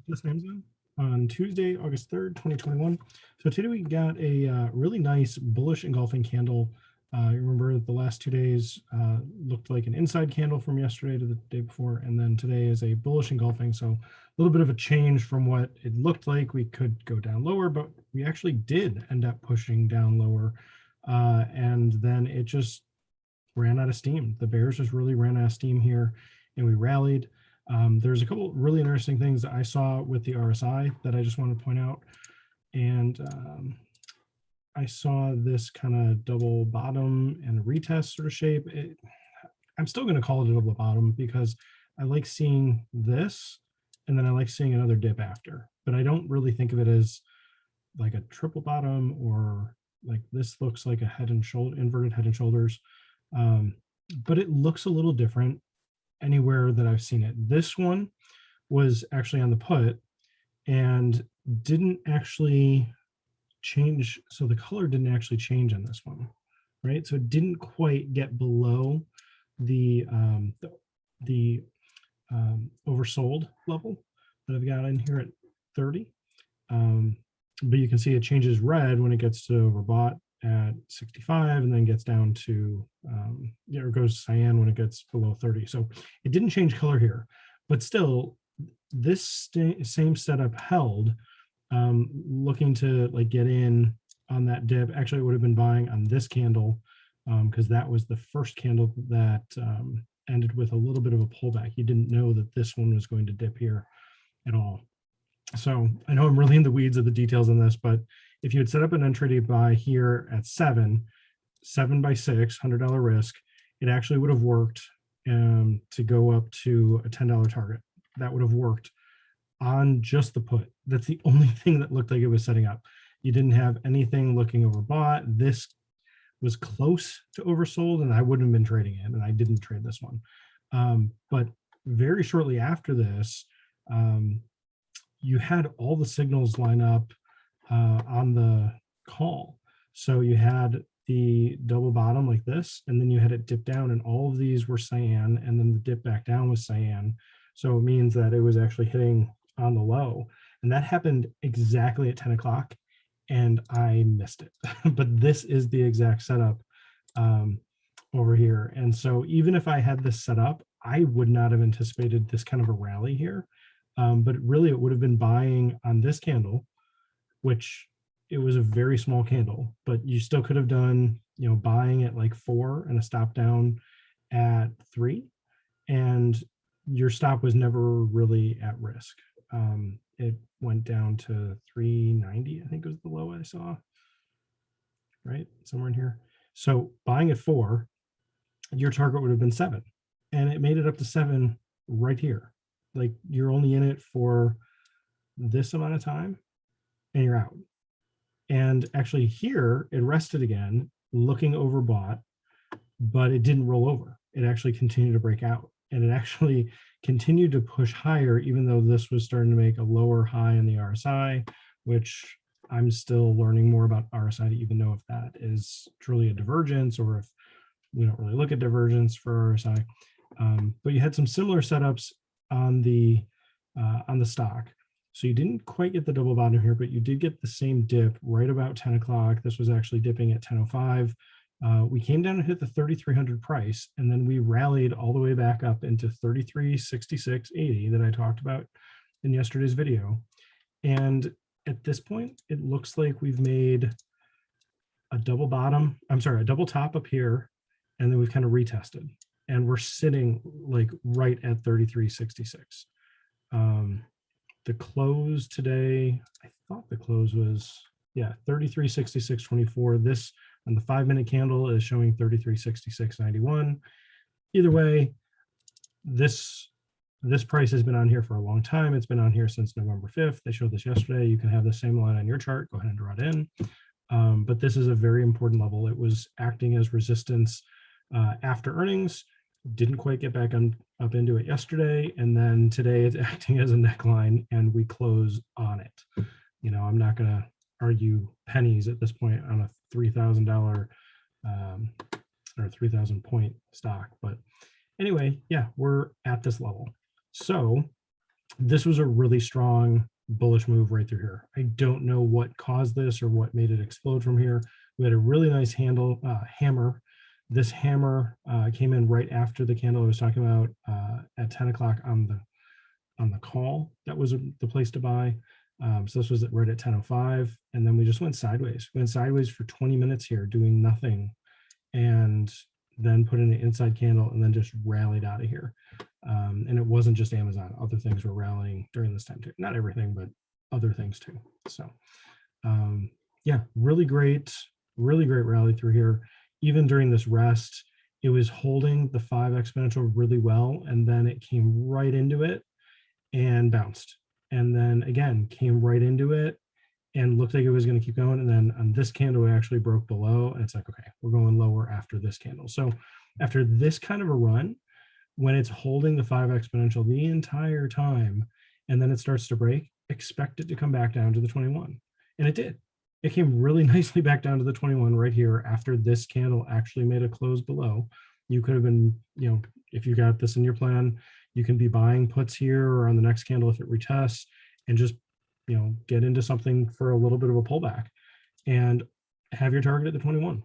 Just AMZN on Tuesday, August 3rd, 2021. So today we got a really nice bullish engulfing candle. You remember that the last 2 days looked like an inside candle from yesterday to the day before, and then today is a bullish engulfing. So a little bit of a change from what it looked like. We could go down lower, but we actually did end up pushing down lower. And then it just ran out of steam. The bears just really ran out of steam here, and we rallied. There's a couple really interesting things that I saw with the RSI that I just want to point out. And I saw this kind of double bottom and retest sort of shape. I'm still going to call it a double bottom because I like seeing this, and then I like seeing another dip after. But I don't really think of it as like a triple bottom, or like this looks like a head and shoulder, inverted head and shoulders. But it looks a little different anywhere that I've seen it. This one was actually on the put and didn't actually change. So the color didn't actually change on this one, right? So it didn't quite get below the oversold level that I've got in here at 30. But you can see it changes red when it gets to overbought at 65, and then gets down to, or goes cyan when it gets below 30. So it didn't change color here, but still this same setup held. Looking to like get in on that dip. Actually, it would have been buying on this candle because that was the first candle that ended with a little bit of a pullback. You didn't know that this one was going to dip here at all. So I know I'm really in the weeds of the details on this, but if you had set up an entry buy here at 7 by 6, $100 risk, it actually would have worked to go up to a $10 target. That would have worked on just the put. That's the only thing that looked like it was setting up. You didn't have anything looking overbought. This was close to oversold, and I wouldn't have been trading it, and I didn't trade this one. But very shortly after this, you had all the signals line up on the call. So you had the double bottom like this, and then you had it dip down, and all of these were cyan, and then the dip back down was cyan. So it means that it was actually hitting on the low, and that happened exactly at 10 o'clock, and I missed it. But this is the exact setup over here. And so even if I had this set up, I would not have anticipated this kind of a rally here. But really it would have been buying on this candle, which it was a very small candle, but you still could have done, buying at like 4 and a stop down at 3, and your stop was never really at risk. It went down to 390, I think was the low I saw, right? Somewhere in here. So buying at 4, your target would have been 7, and it made it up to 7 right here. Like you're only in it for this amount of time and you're out. And actually here it rested again, looking overbought, but it didn't roll over. It actually continued to break out, and it actually continued to push higher, even though this was starting to make a lower high in the RSI, which I'm still learning more about RSI to even know if that is truly a divergence or if we don't really look at divergence for RSI. But you had some similar setups on the stock. So you didn't quite get the double bottom here, but you did get the same dip right about 10 o'clock. This was actually dipping at 10:05. We came down and hit the 3,300 price, and then we rallied all the way back up into 3366.80 that I talked about in yesterday's video. And at this point, it looks like we've made a double bottom, a double top up here, and then we've kind of retested. And we're sitting like right at 3366. The close today, I thought the close was, 3366.24. This on the 5-minute candle is showing 3366.91. Either way, this price has been on here for a long time. It's been on here since November 5th. They showed this yesterday. You can have the same line on your chart. Go ahead and draw it in. But this is a very important level. It was acting as resistance after earnings. Didn't quite get back up into it yesterday, and then today it's acting as a neckline, and we close on it. I'm not going to argue pennies at this point on a $3,000 or 3,000 point stock, but anyway, yeah, we're at this level. So this was a really strong bullish move right through here. I don't know what caused this or what made it explode from here. We had a really nice hammer. This hammer came in right after the candle I was talking about at 10 o'clock on the call. That was the place to buy. So this was right at 10:05, and then we just went sideways. We went sideways for 20 minutes here, doing nothing, and then put in an inside candle, and then just rallied out of here. And it wasn't just Amazon; other things were rallying during this time too. Not everything, but other things too. So, yeah, really great rally through here. Even during this rest, it was holding the 5 exponential really well, and then it came right into it and bounced, and then again came right into it and looked like it was going to keep going. And then on this candle, it actually broke below, and it's like, okay, we're going lower after this candle. So after this kind of a run, when it's holding the 5 exponential the entire time, and then it starts to break, expect it to come back down to the 21. And it did. It came really nicely back down to the 21 right here after this candle actually made a close below. You could have been, if you got this in your plan, you can be buying puts here or on the next candle if it retests, and just, get into something for a little bit of a pullback and have your target at the 21.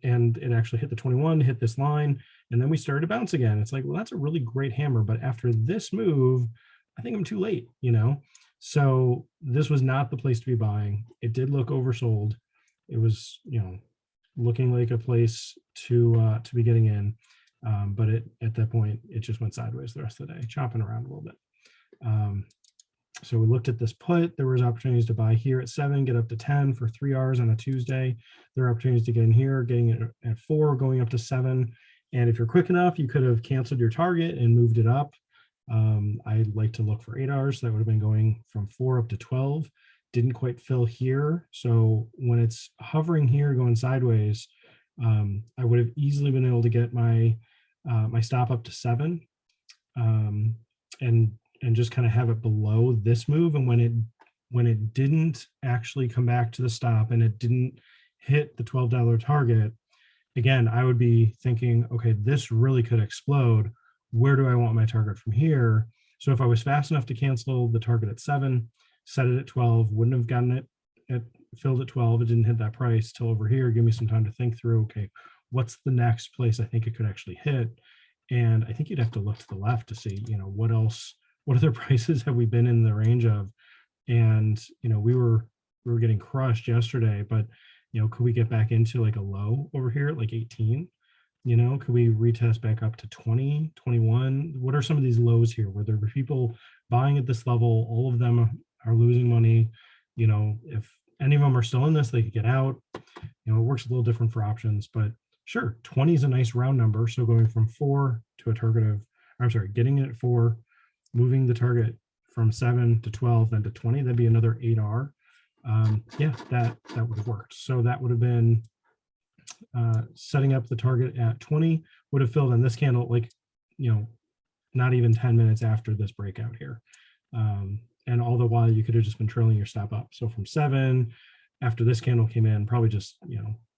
And it actually hit the 21, hit this line, and then we started to bounce again. It's like, well, that's a really great hammer, but after this move, I think I'm too late, So this was not the place to be buying. It did look oversold. It was, looking like a place to be getting in. But at that point, it just went sideways the rest of the day, chopping around a little bit. So we looked at this put. There was opportunities to buy here at 7, get up to 10 for 3 hours on a Tuesday. There are opportunities to get in here, getting it at 4, going up to 7. And if you're quick enough, you could have canceled your target and moved it up. I like to look for 8 hours. So that would have been going from 4 up to 12. Didn't quite fill here. So when it's hovering here, going sideways, I would have easily been able to get my stop up to 7, and just kind of have it below this move. And when it didn't actually come back to the stop and it didn't hit the $12 target, again, I would be thinking, okay, this really could explode. Where do I want my target from here? So if I was fast enough to cancel the target at 7, set it at 12, wouldn't have gotten it filled at 12. It didn't hit that price till over here. Give me some time to think through, okay, what's the next place I think it could actually hit? And I think you'd have to look to the left to see, what other prices have we been in the range of? And, we were getting crushed yesterday, but, could we get back into like a low over here at like 18? Could we retest back up to 20, 21? What are some of these lows here where there were people buying at this level? All of them are losing money. If any of them are still in this, they could get out. It works a little different for options, but sure, 20 is a nice round number. So going from 4 to a target of, getting it at 4, moving the target from 7 to 12, then to 20, that'd be another 8R. Yeah, that would have worked. So that would have been setting up the target at 20, would have filled in this candle, like, not even 10 minutes after this breakout here. And all the while you could have just been trailing your stop up. So from 7, after this candle came in, probably just,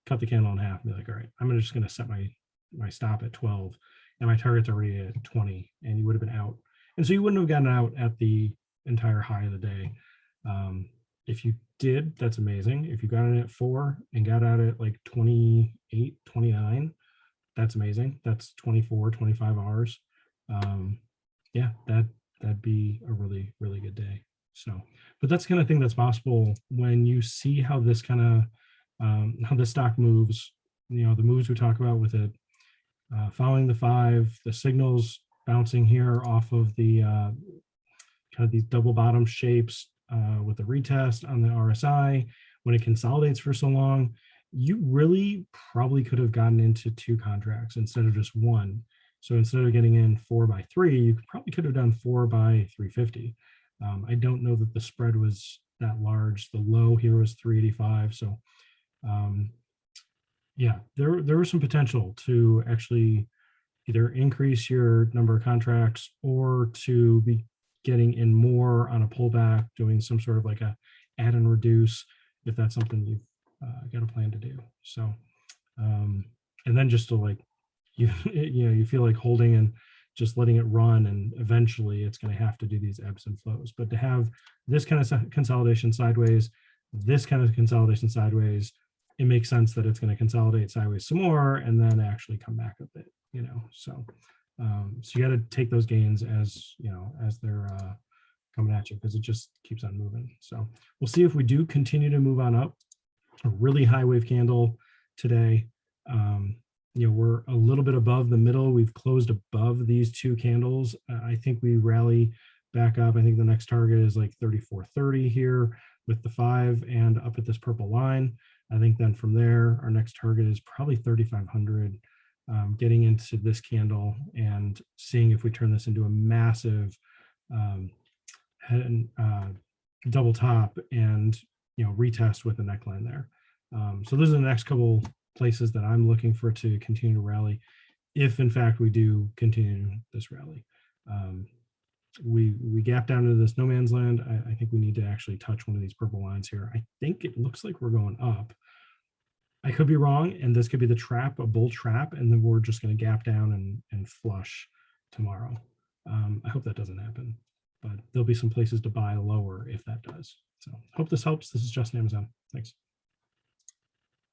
cut the candle in half and be like, all right, I'm just going to set my stop at 12 and my target's already at 20, and you would have been out. And so you wouldn't have gotten out at the entire high of the day. If you did, that's amazing. If you got in at 4 and got out at like 28, 29, that's amazing. That's 24, 25 hours. Yeah, that'd be a really, really good day. So, but that's the kind of thing that's possible when you see how this kind of, how the stock moves, the moves we talk about with it, following the 5, the signals bouncing here off of the kind of these double bottom shapes with the retest on the RSI. When it consolidates for so long, you really probably could have gotten into 2 contracts instead of just 1. So instead of getting in 4 by 3, you probably could have done 4 by 350. I don't know that the spread was that large. The low here was 385. So yeah, there was some potential to actually either increase your number of contracts or to be getting in more on a pullback, doing some sort of like a add and reduce, if that's something you've got a plan to do. So, and then just to like, you feel like holding and just letting it run, and eventually it's going to have to do these ebbs and flows. But to have this kind of consolidation sideways, this kind of consolidation sideways, it makes sense that it's going to consolidate sideways some more and then actually come back a bit, you know. So so you got to take those gains as, you know, as they're coming at you, because it just keeps on moving. So we'll see if we do continue to move on up. A really high wave candle today. You know, we're a little bit above the middle. We've closed above these two candles. I think we rally back up. I think the next target is like 34.30 here with the 5 and up at this purple line. I think then from there, our next target is probably 3,500. Getting into this candle and seeing if we turn this into a massive double top and, you know, retest with the neckline there. So those are the next couple places that I'm looking for to continue to rally, if in fact we do continue this rally. We gap down into this no man's land. I think we need to actually touch one of these purple lines here. I think it looks like we're going up. I could be wrong, and this could be the trap, a bull trap, and then we're just going to gap down and flush tomorrow. I hope that doesn't happen, but there'll be some places to buy lower if that does. So hope this helps. This is Justin AMZN. Thanks.